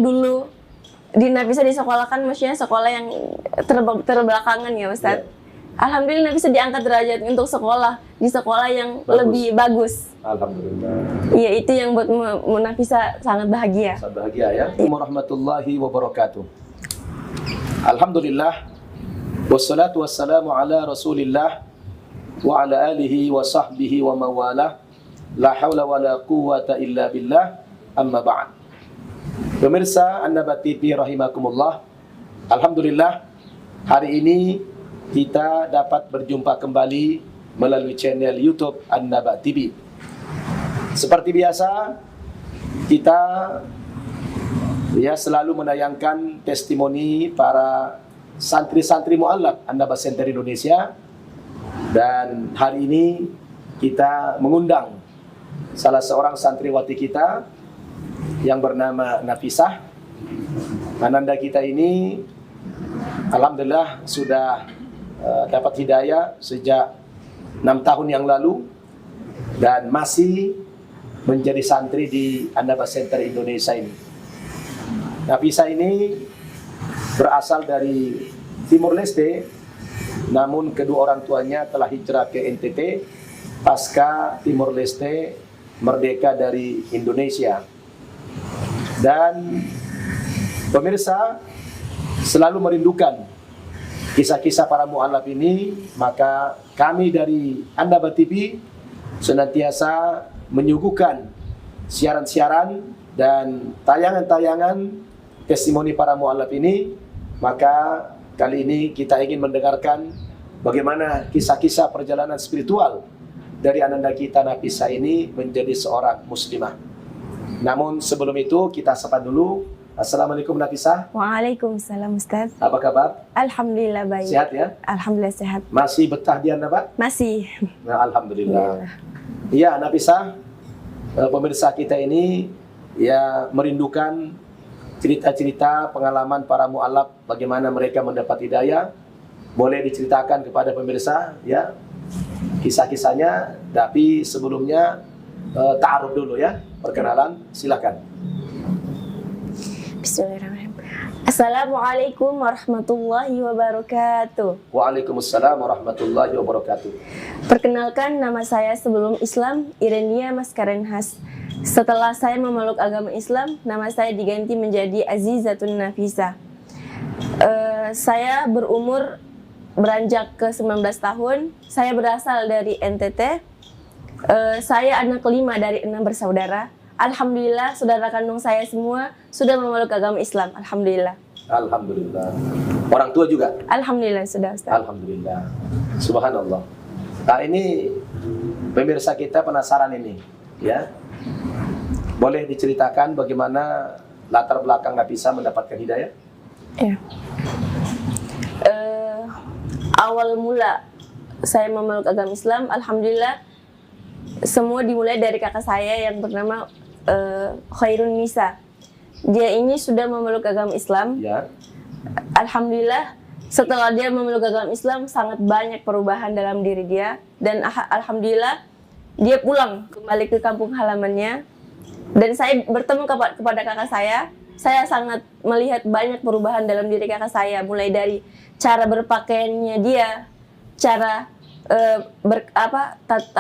dulu di Nafisa di sekolah kan maksudnya sekolah yang terbelakangan ya Ustadz. Ya. Alhamdulillah Nafisa diangkat derajat untuk sekolah di sekolah yang lebih bagus. Alhamdulillah. Iya, itu yang buat Nafisa sangat bahagia. Sangat bahagia ya. Assalamualaikum warahmatullahi wabarakatuh. Alhamdulillah. Wassalatu wassalamu ala Rasulillah wa ala alihi wa sahbihi wa mawalah. La haula wa la quwwata illa billah. Amma ba'd. Pemirsa An-Naba TV rahimakumullah. Alhamdulillah, hari ini kita dapat berjumpa kembali melalui channel YouTube An-Naba TV. Seperti biasa, kita selalu menayangkan testimoni para santri-santri mu'allaf An-Naba Center Indonesia. Dan hari ini kita mengundang salah seorang santriwati kita yang bernama Nafisah. Ananda kita ini alhamdulillah sudah dapat hidayah sejak 6 tahun yang lalu dan masih menjadi santri di An-Naba Center Indonesia ini. Nafisah ini berasal dari Timur Leste, namun kedua orang tuanya telah hijrah ke NTT pasca Timur Leste merdeka dari Indonesia. Dan pemirsa selalu merindukan kisah-kisah para mu'allaf ini, maka kami dari An-Naba TV senantiasa menyuguhkan siaran-siaran dan tayangan-tayangan testimoni para mu'allaf ini. Maka kali ini kita ingin mendengarkan bagaimana kisah-kisah perjalanan spiritual dari ananda kita Nafisah ini menjadi seorang muslimah. Namun sebelum itu kita sapa dulu. Assalamualaikum Nafisah. Waalaikumsalam Ustaz. Apa kabar? Alhamdulillah baik. Sehat ya? Alhamdulillah sehat. Masih betah di An-Naba? Masih. Nah, alhamdulillah. Iya, Nafisah, pemirsa kita ini ya merindukan cerita-cerita pengalaman para mu'allaf, bagaimana mereka mendapat hidayah. Boleh diceritakan kepada pemirsa ya kisah-kisahnya, tapi sebelumnya ta'aruf dulu ya, perkenalan, silakan. Bismillahirrahmanirrahim. Assalamualaikum warahmatullahi wabarakatuh. Waalaikumsalam warahmatullahi wabarakatuh. Perkenalkan, nama saya sebelum Islam Irenia Maskarenhas. Setelah saya memeluk agama Islam, nama saya diganti menjadi Azizatun Nafisah. Saya berumur beranjak ke 19 tahun. Saya berasal dari NTT. Saya anak kelima dari 6 bersaudara. Alhamdulillah, saudara kandung saya semua sudah memeluk agama Islam. Alhamdulillah. Alhamdulillah. Orang tua juga? Alhamdulillah sudah, Ustaz. Alhamdulillah. Subhanallah. Nah, ini pemirsa kita penasaran ini, ya. Boleh diceritakan bagaimana latar belakang Nafisah mendapatkan hidayah? Ya. Awal mula saya memeluk agama Islam, alhamdulillah, semua dimulai dari kakak saya yang bernama Khairun Nisa. Dia ini sudah memeluk agama Islam. Ya. Alhamdulillah, setelah dia memeluk agama Islam, sangat banyak perubahan dalam diri dia. Dan alhamdulillah, dia pulang kembali ke kampung halamannya. Dan saya bertemu kepada kakak saya sangat melihat banyak perubahan dalam diri kakak saya. Mulai dari cara berpakaiannya dia, cara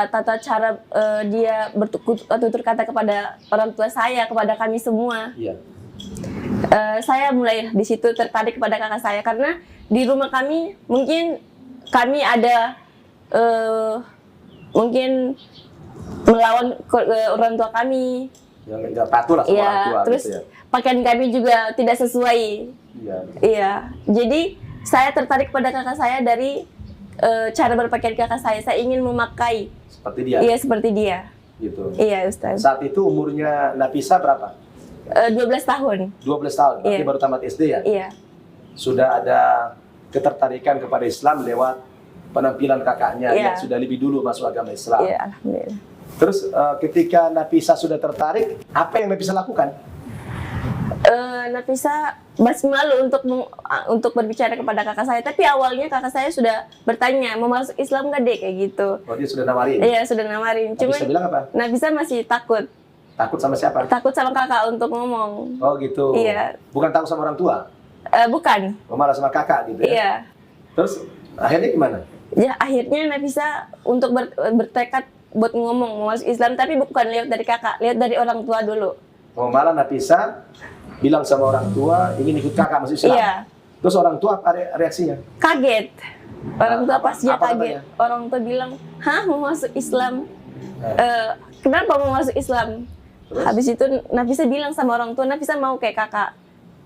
tata cara dia bertutur kata kepada orang tua saya, kepada kami semua. Iya. Saya mulai di situ tertarik kepada kakak saya karena di rumah kami mungkin kami ada mungkin melawan orang tua kami. Yang nggak patuh lah sama Ya, orang tua. terus gitu ya. pakaian kami juga tidak sesuai. Iya. Iya, jadi saya tertarik pada kakak saya dari cara berpakaian kakak saya. Saya ingin memakai Seperti dia. iya seperti dia. Gitu. Iya, Ustaz. Saat itu umurnya Nafisah berapa? 12 tahun. 12 tahun. Berarti Iya. baru tamat SD ya? Iya. Sudah ada ketertarikan kepada Islam lewat penampilan kakaknya Iya. yang sudah lebih dulu masuk agama Islam. Iya, alhamdulillah. Terus ketika Nafisah sudah tertarik, apa yang Nafisah lakukan? Nafisah masih malu untuk berbicara kepada kakak saya. Tapi awalnya kakak saya sudah bertanya, mau masuk Islam nggak dek, kayak gitu. Oh, dia sudah nawarin? Iya, sudah nawarin. Cuman Nafisah bilang apa? Nafisah masih takut. Takut sama siapa? Takut sama kakak untuk ngomong. Oh gitu. Iya. Bukan takut sama orang tua? Bukan. Oh, malah sama kakak gitu ya? Iya. Terus akhirnya gimana? Ya akhirnya Nafisa untuk bertekad buat ngomong mau masuk Islam, tapi bukan lihat dari kakak, lihat dari orang tua dulu. Oh, malah Nafisa bilang sama orang tua ingin ikut kakak masuk Islam. Iya. Terus orang tua apa reaksinya? Kaget. Orang tua pastinya apa kaget. katanya? Orang tua bilang, hah mau masuk Islam? Kenapa mau masuk Islam? Terus? Habis itu Nafisa bilang sama orang tua, Nafisa mau kayak kakak.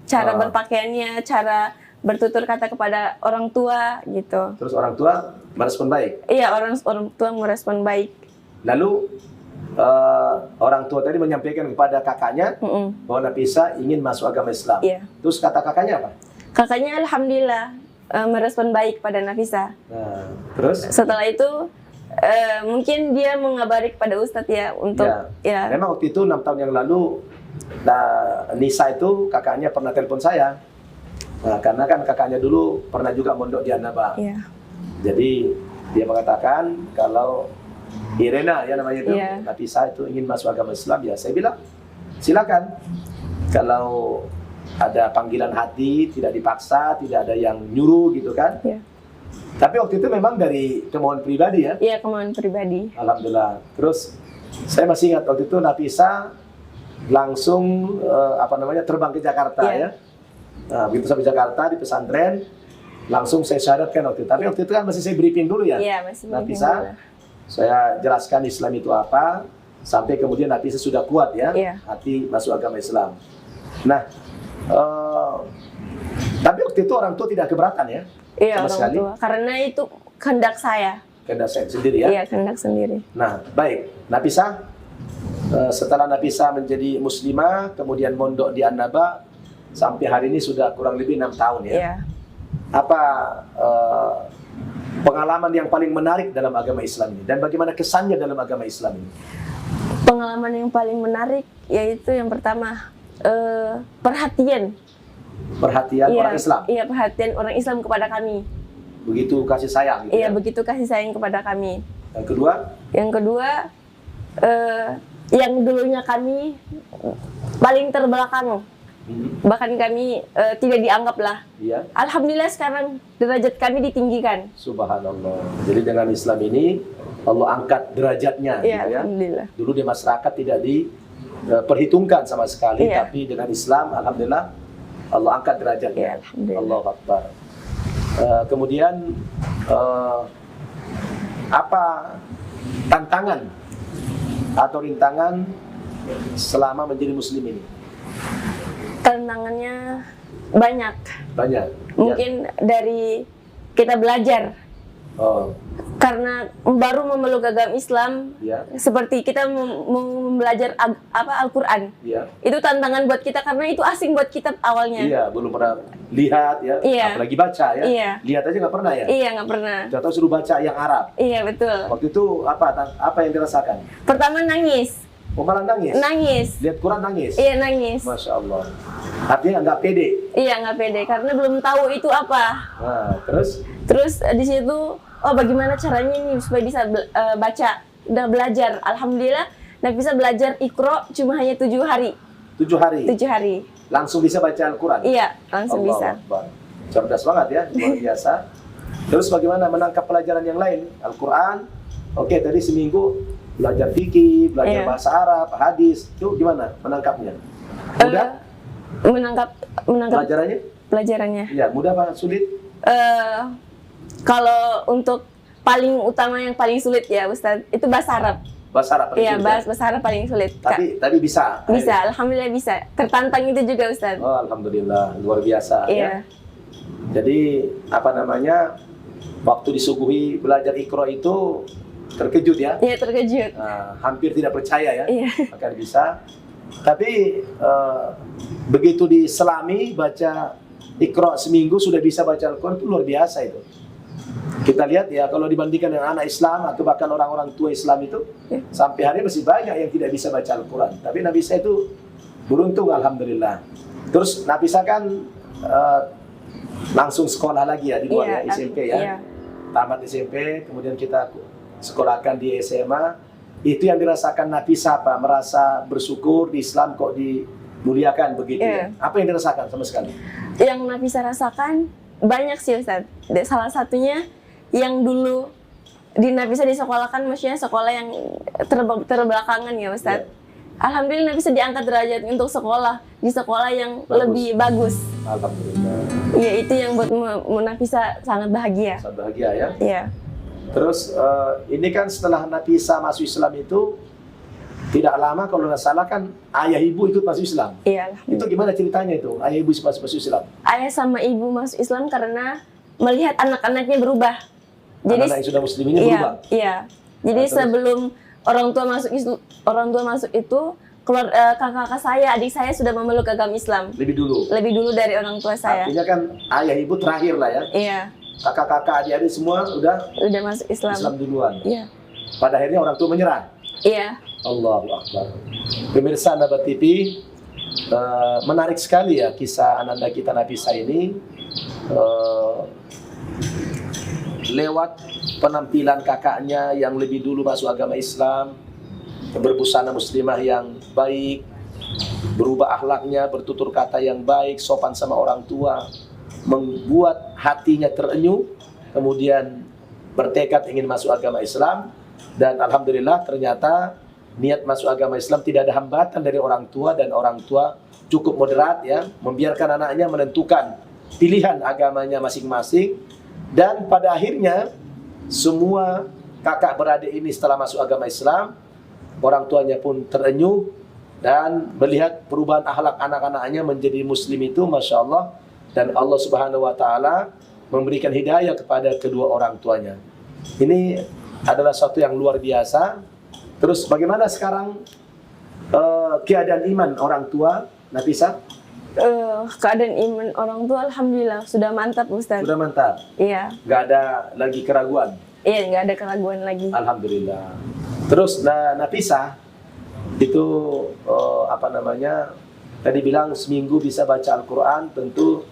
Cara Ah. berpakaiannya, cara bertutur kata kepada orang tua gitu. Terus orang tua merespon baik. Iya, orang tua merespon baik. Lalu orang tua tadi menyampaikan kepada kakaknya bahwa Nafisa ingin masuk agama Islam. Iya. Terus kata kakaknya apa? Kakaknya alhamdulillah merespon baik pada Nafisa. Nah, terus? Setelah itu mungkin dia mengabari kepada Ustadz ya untuk ya. Memang waktu itu 6 tahun yang lalu, Nisa itu kakaknya pernah telepon saya. Nah, karena kan kakaknya dulu pernah juga mondok di Annaba. Iya. Jadi dia mengatakan kalau Irena ya namanya itu, Iya. Nafisa itu ingin masuk agama Islam, ya saya bilang silakan. Kalau ada panggilan hati, tidak dipaksa, tidak ada yang nyuruh gitu kan. Iya. Tapi waktu itu memang dari kemauan pribadi ya. Iya, kemauan pribadi. Alhamdulillah. Terus saya masih ingat waktu itu Nafisa langsung terbang ke Jakarta ya. Nah, begitu sampai Jakarta di pesantren, langsung saya syaratkan waktu itu. Tapi waktu itu kan masih saya briefing dulu ya. Iya, masih Nafisa, saya jelaskan Islam itu apa, sampai kemudian Nafisa sudah kuat ya, hati masuk agama Islam. Nah, tapi waktu itu orang tua tidak keberatan ya? Iya, sama orang sekali. tua. Karena itu kehendak saya. Kehendak saya sendiri ya? Iya, kehendak sendiri. Nah, baik. Nafisa, setelah Nafisa menjadi muslimah, kemudian mondok di Annaba, sampai hari ini sudah kurang lebih 6 tahun ya? Iya. Apa pengalaman yang paling menarik dalam agama Islam ini? Dan bagaimana kesannya dalam agama Islam ini? Pengalaman yang paling menarik yaitu yang pertama perhatian. Perhatian orang Islam? Iya, perhatian orang Islam kepada kami. Begitu kasih sayang gitu Iya, ya? begitu kasih sayang kepada kami. Yang kedua? Yang kedua, yang dulunya kami paling terbelakang. Bahkan kami tidak dianggap lah. Iya. Alhamdulillah sekarang derajat kami ditinggikan. Subhanallah. Jadi dengan Islam ini Allah angkat derajatnya Iya, gitu ya. alhamdulillah. Dulu di masyarakat tidak diperhitungkan sama sekali, Iya. tapi dengan Islam alhamdulillah Allah angkat derajatnya. Iya, alhamdulillah. Allahu Akbar. Kemudian apa tantangan atau rintangan selama menjadi muslim ini? Tantangannya banyak. Banyak. Mungkin dari kita belajar. Oh, Karena baru memeluk agama Islam, ya, seperti kita mau belajar Al-Quran. ya. Itu tantangan buat kita karena itu asing buat kita awalnya. Iya, belum pernah lihat ya, Iya. apalagi baca ya. Iya. Lihat aja nggak pernah ya. Iya, nggak pernah. Contoh suruh baca yang Arab. Iya, betul. Waktu itu apa yang dirasakan? Pertama nangis. Oh, malah nangis. Nangis. Lihat Quran nangis. Iya, nangis. Masya Allah. Artinya nggak pede. Iya, nggak pede karena belum tahu itu apa. Nah, terus Terus di situ, oh bagaimana caranya nih supaya bisa baca, udah belajar. Alhamdulillah, nah bisa belajar Iqra cuma hanya 7 hari. 7 hari 7 hari. langsung bisa baca Al-Quran. Iya, langsung Allahu bisa. Akbar. Cerdas banget ya, luar biasa. Terus bagaimana menangkap pelajaran yang lain? Al-Quran. Oke, tadi seminggu belajar fikih, belajar Iya. bahasa Arab, hadis. Itu gimana menangkapnya? Mudah? Menangkap Pelajarannya? pelajarannya. Iya, mudah apa sulit? Kalau untuk paling utama yang paling sulit ya Ustadz, itu bahasa Arab. Bahasa Arab paling Iya, sulit, ya? bahasa Arab paling sulit. Kak. Tapi bisa. Bisa, alhamdulillah bisa. Tertantang itu juga Ustadz. Oh, alhamdulillah, luar biasa ya. Iya. Jadi apa namanya? Waktu disuguhi belajar Iqra itu terkejut ya. Iya, terkejut. Nah, hampir tidak percaya ya. Iya. Akan bisa. Tapi begitu diselami baca Iqra seminggu sudah bisa baca Al-Quran, itu luar biasa itu. Kita lihat ya, kalau dibandingkan dengan anak Islam atau bahkan orang-orang tua Islam itu, sampai hari ini masih banyak yang tidak bisa baca Al-Quran. Tapi Nabi Isa itu beruntung, alhamdulillah. Terus Nabi Isa kan langsung sekolah lagi ya di luar ya, SMP ya. Iya. Tamat SMP, kemudian kita sekolahkan di SMA. Itu yang dirasakan Nafisah apa? Merasa bersyukur di Islam kok dimuliakan begitu ya. Apa yang dirasakan sama sekali? Yang Nafisa rasakan banyak sih Ustadz. Salah satunya yang dulu di Nafisa disekolahkan, maksudnya sekolah yang terbelakangan ya Ustadz. Alhamdulillah Nafisa diangkat derajat untuk sekolah di sekolah yang lebih bagus. Alhamdulillah. Iya, itu yang buat Nafisa sangat bahagia. Sangat bahagia ya. Iya. Terus ini kan setelah Nafisah masuk Islam itu tidak lama kalau nggak salah kan ayah ibu ikut masuk Islam. Iya. Itu gimana ceritanya itu? Ayah ibu masuk Islam? Ayah sama ibu masuk Islam karena melihat anak-anaknya berubah. Jadi Anak-anak yang sudah muslim ini berubah. Iya. Jadi Terus? sebelum orang tua masuk itu kakak-kakak saya, adik saya sudah memeluk agama Islam. Lebih dulu Dari orang tua saya. Artinya kan ayah ibu terakhir lah ya. Iya. Kakak-kakak adik-adik semua udah Masuk Islam. duluan. Iya. Pada akhirnya orang tua menyerah. Iya. Allahu Akbar. Pemirsa Nabat TV, menarik sekali ya kisah ananda kita Nafisah ini. Lewat penampilan kakaknya yang lebih dulu masuk agama Islam, berbusana muslimah yang baik, berubah akhlaknya, bertutur kata yang baik, sopan sama orang tua, membuat hatinya terenyuh, kemudian bertekad ingin masuk agama Islam, dan alhamdulillah ternyata niat masuk agama Islam tidak ada hambatan dari orang tua, dan orang tua cukup moderat ya, membiarkan anaknya menentukan pilihan agamanya masing-masing, dan pada akhirnya semua kakak beradik ini setelah masuk agama Islam, orang tuanya pun terenyuh dan melihat perubahan akhlak anak-anaknya menjadi muslim itu, Masya Allah. Dan Allah Subhanahu Wa Taala memberikan hidayah kepada kedua orang tuanya. Ini adalah sesuatu yang luar biasa. Terus bagaimana sekarang keadaan iman orang tua, Nafisah? Keadaan iman orang tua alhamdulillah sudah mantap Ustaz. Sudah mantap? Iya. Nggak ada lagi keraguan? Iya, nggak ada keraguan lagi. Alhamdulillah. Terus Nafisah itu tadi bilang seminggu bisa baca Al-Quran, tentu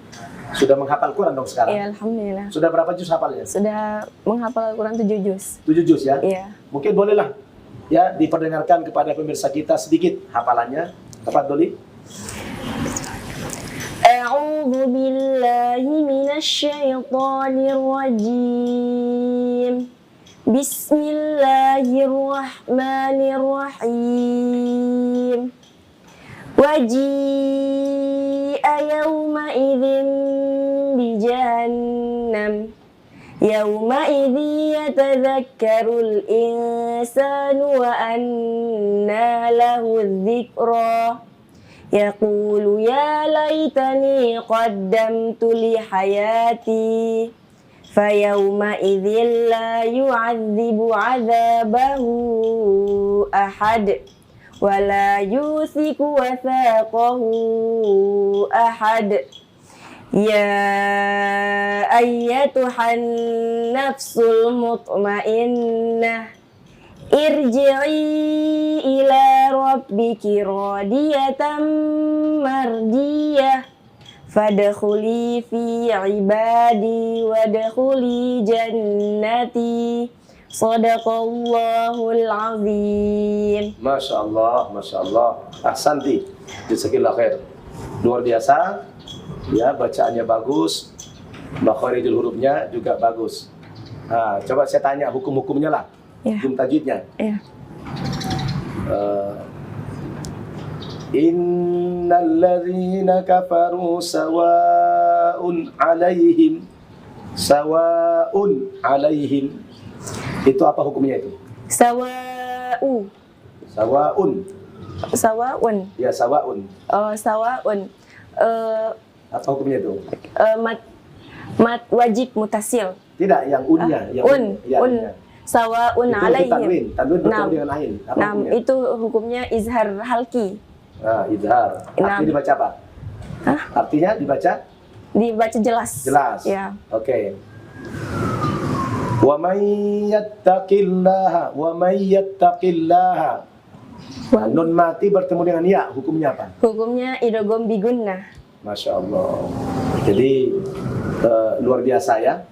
sudah menghafal Quran dong sekarang? Iya, alhamdulillah. Sudah berapa juz hafalnya? Sudah menghafal Al-Quran 7 juz. 7 juz ya? Iya. Mungkin bolehlah ya diperdengarkan kepada pemirsa kita sedikit hafalannya. Tafadholi. A'udzu billahi minasy syaithanir rajim. Bismillahirrahmanirrahim. Waji'a yawma idzin bi jahannam. Yawma idzi yatadzakkarul insanu wa anna lahu dzikra. Yaqulu ya laitani qaddamtu li hayati. Fayawma idzin la yu'adzibu 'adzabahu ahad. Wala yusiku wathaqahu ahad. Ya ayyatuhan nafsul mutmainnah, irji'i ila rabbiki radiyatan mardiyah, fadkhuli fi ibadi wadkhuli jannati. Sadaqallahul azim. Masya Allah, Masya Allah. Ahsanti. Jazakallah khair. Luar biasa. Ya, bacaannya bagus. Makharijul hurufnya juga bagus. Nah, coba saya tanya hukum-hukumnya lah. Ya. Hukum tajwidnya. Ya. Innal ladzina kafaru sawa'un 'alaihim. Sawa'un 'alaihim. Itu apa hukumnya itu? Sawa'u. Sawa'un. Sawa'un. Ya, sawa'un. Oh, sawa'un. Apa hukumnya itu? Mat wajib mutasil. Tidak, yang unnya. Yang Un. Ya, Un. unnya. Sawa'un Itu alaihim. tanwin. Tanwin bertemu Nam. dengan ain. Apa Nam, hukumnya? itu hukumnya izhar halki. Nah, izhar. Artinya Nam. dibaca apa? Hah? Artinya dibaca? Dibaca jelas. Jelas. Ya. Oke. Wa may yattaqillaha nun mati bertemu dengan ya, hukumnya apa? Hukumnya idgham bigunnah. Masya Allah. Jadi luar biasa ya.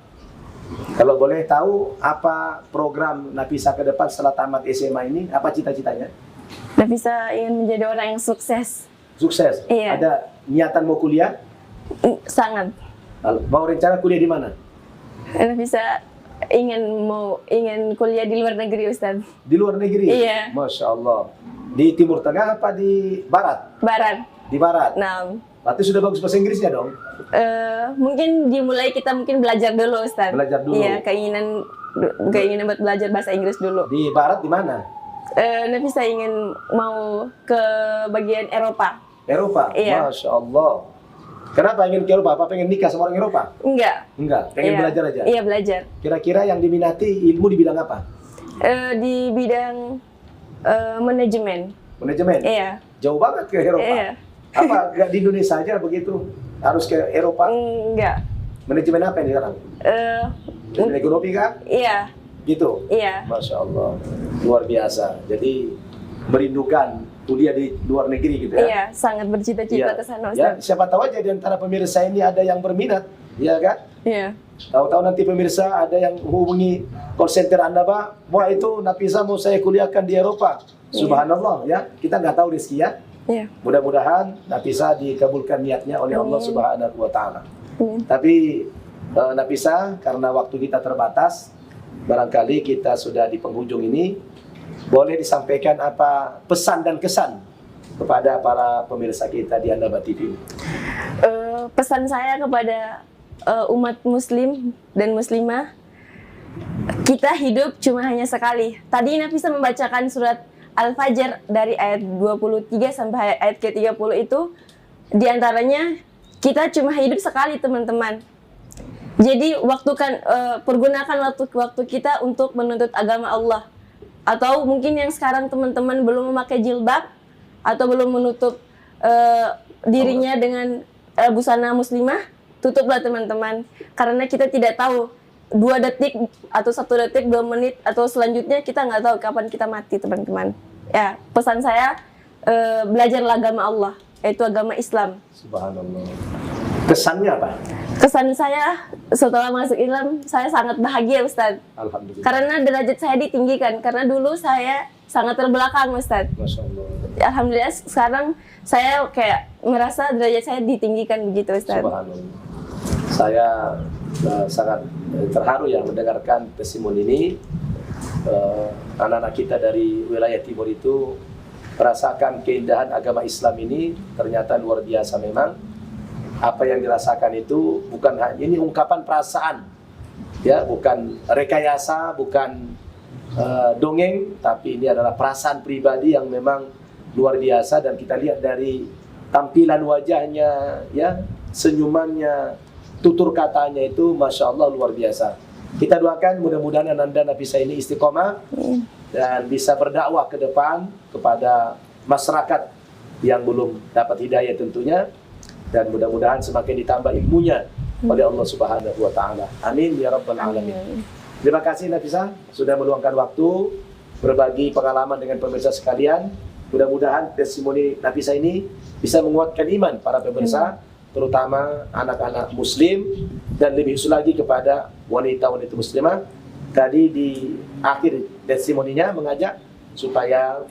Kalau boleh tahu apa program Nafisa ke depan setelah tamat SMA ini? Apa cita-citanya? Nafisa ingin menjadi orang yang sukses. Sukses? Iya. Ada niatan mau kuliah? Sangat. Lalu, mau rencana kuliah di mana? Nafisa ingin kuliah di luar negeri, Ustaz. Di luar negeri? Iya. Masya Allah. Di Timur Tengah apa di Barat? Barat. Di Barat? Nah, Berarti sudah bagus bahasa Inggrisnya dong? mungkin kita belajar dulu, Ustaz. Belajar dulu. Iya, keinginan buat belajar bahasa Inggris dulu. Di Barat di mana? Nafisa ingin mau ke bagian Eropa. Eropa? Iya. Masya Allah. Kenapa ingin ke Eropa? Apa pengen nikah sama orang Eropa? Enggak. Enggak, pengen Iya. belajar aja? Iya, belajar. Kira-kira yang diminati ilmu di bidang apa? Di bidang manajemen. Manajemen? Iya. Jauh banget ke Eropa? Iya. Apa nggak di Indonesia aja begitu? Harus ke Eropa? Enggak. Manajemen apa yang sekarang? Manajemen ekonomi kah? Iya. Gitu? Iya. Masya Allah. Luar biasa. Jadi merindukan kuliah di luar negeri gitu ya? Iya, sangat bercita-cita Iya. ke sana, Ya, Ustaz. siapa tahu aja di antara pemirsa ini ada yang berminat, ya kan? Iya. Tahu-tahu nanti pemirsa ada yang hubungi call center Anda, Pak. Wah, itu Nafisa mau saya kuliahkan di Eropa. Subhanallah, ya. Kita nggak tahu rezeki ya. Iya. Mudah-mudahan Nafisa dikabulkan niatnya oleh Allah Amin. Subhanahu wa taala. Amin. Tapi Nafisa, karena waktu kita terbatas, barangkali kita sudah di penghujung ini, boleh disampaikan apa pesan dan kesan kepada para pemirsa kita di Andaba TV? Pesan saya kepada umat muslim dan muslimah, kita hidup cuma hanya sekali. Tadi Nafisa membacakan surat Al-Fajr dari ayat 23 sampai ayat ke-30 itu, diantaranya kita cuma hidup sekali, teman-teman. Jadi pergunakan waktu kita untuk menuntut agama Allah. Atau mungkin yang sekarang teman-teman belum memakai jilbab atau belum menutup dirinya dengan busana muslimah, tutuplah teman-teman. Karena kita tidak tahu 2 detik atau 1 detik, 2 menit atau selanjutnya kita nggak tahu kapan kita mati, teman-teman. Ya, pesan saya belajarlah agama Allah, yaitu agama Islam. Subhanallah. Kesannya apa? Kesan saya setelah masuk Islam, saya sangat bahagia, Ustaz. Alhamdulillah. Karena derajat saya ditinggikan. Karena dulu saya sangat terbelakang, Ustaz. Masya Allah. Alhamdulillah sekarang saya kayak merasa derajat saya ditinggikan begitu, Ustaz. Subhanallah. Saya sangat terharu ya mendengarkan testimoni ini. Anak-anak kita dari wilayah timur itu merasakan keindahan agama Islam ini, ternyata luar biasa memang. Apa yang dirasakan itu bukan hanya ini ungkapan perasaan, ya, bukan rekayasa, bukan dongeng, tapi ini adalah perasaan pribadi yang memang luar biasa. Dan kita lihat dari tampilan wajahnya, ya, senyumannya, tutur katanya itu Masya Allah luar biasa. Kita doakan mudah-mudahan Ananda Nafisa ini istiqomah dan bisa berdakwah ke depan kepada masyarakat yang belum dapat hidayah tentunya. Dan mudah-mudahan semakin ditambah ilmunya oleh Allah Subhanahu wa taala. Amin ya rabbal alamin. Terima kasih Nafisa sudah meluangkan waktu berbagi pengalaman dengan pemirsa sekalian. Mudah-mudahan testimoni Nafisa ini bisa menguatkan iman para pemirsa, terutama anak-anak muslim, dan lebih khusus lagi kepada wanita-wanita muslimah. Tadi di akhir testimoninya mengajak supaya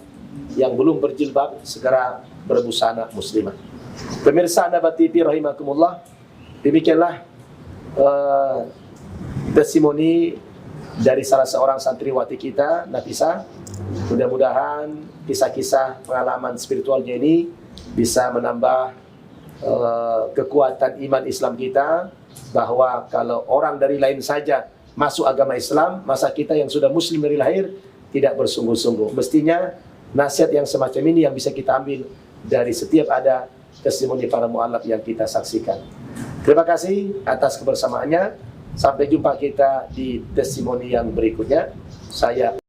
yang belum berjilbab segera berbusana muslimah. Pemirsa Andaba TV rahimakumullah, demikianlah testimoni dari salah seorang santriwati kita, Nafisa. Mudah-mudahan kisah-kisah pengalaman spiritualnya ini bisa menambah kekuatan iman Islam kita, bahwa kalau orang dari lain saja masuk agama Islam, masa kita yang sudah muslim dari lahir tidak bersungguh-sungguh. Mestinya nasihat yang semacam ini yang bisa kita ambil dari setiap ada testimoni para mu'alaf yang kita saksikan. Terima kasih atas kebersamaannya. Sampai jumpa kita di testimoni yang berikutnya. Saya